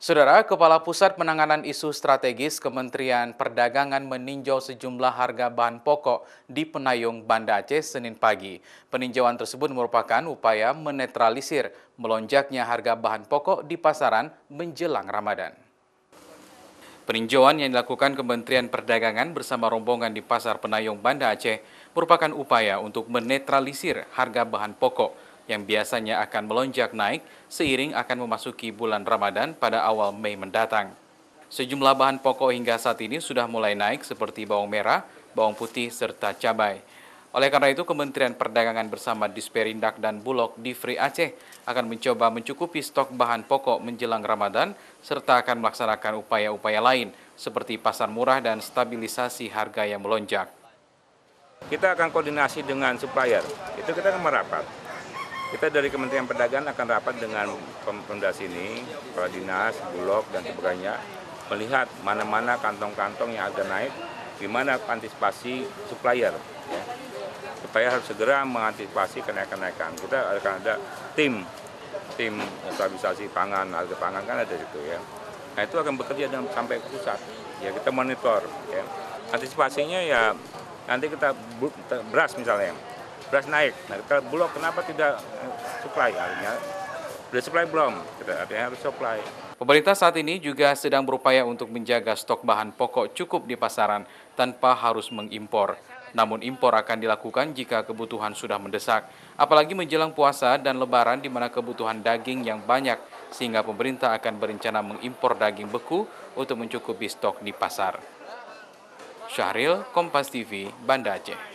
Saudara, Kepala Pusat Penanganan Isu Strategis Kementerian Perdagangan meninjau sejumlah harga bahan pokok di Penayung, Banda Aceh, Senin pagi. Peninjauan tersebut merupakan upaya menetralisir melonjaknya harga bahan pokok di pasaran menjelang Ramadan. Peninjauan yang dilakukan Kementerian Perdagangan bersama rombongan di Pasar Penayung, Banda Aceh merupakan upaya untuk menetralisir harga bahan pokok yang biasanya akan melonjak naik seiring akan memasuki bulan Ramadan pada awal Mei mendatang. Sejumlah bahan pokok hingga saat ini sudah mulai naik seperti bawang merah, bawang putih, serta cabai. Oleh karena itu, Kementerian Perdagangan bersama Disperindak dan Bulog Difri Aceh akan mencoba mencukupi stok bahan pokok menjelang Ramadan serta akan melaksanakan upaya-upaya lain seperti pasar murah dan stabilisasi harga yang melonjak. Kita akan koordinasi dengan supplier, itu kita akan merapat. Kita dari Kementerian Perdagangan akan rapat dengan Pemda sini, kepala dinas, bulog, dan sebagainya, melihat mana-mana kantong-kantong yang agak naik, gimana antisipasi supplier, ya. Supaya harus segera mengantisipasi kenaikan-kenaikan. Kita akan ada tim stabilisasi pangan, harga pangan kan ada itu ya. Nah itu akan bekerja sampai ke pusat, ya kita monitor. Ya. Antisipasinya ya nanti kita beras misalnya. Beras naik, nah kita Bulog kenapa tidak supply? Artinya sudah supply belum? Artinya harus supply. Pemerintah saat ini juga sedang berupaya untuk menjaga stok bahan pokok cukup di pasaran tanpa harus mengimpor. Namun impor akan dilakukan jika kebutuhan sudah mendesak, apalagi menjelang puasa dan lebaran di mana kebutuhan daging yang banyak sehingga pemerintah akan berencana mengimpor daging beku untuk mencukupi stok di pasar. Syahril, Kompas TV, Banda Aceh.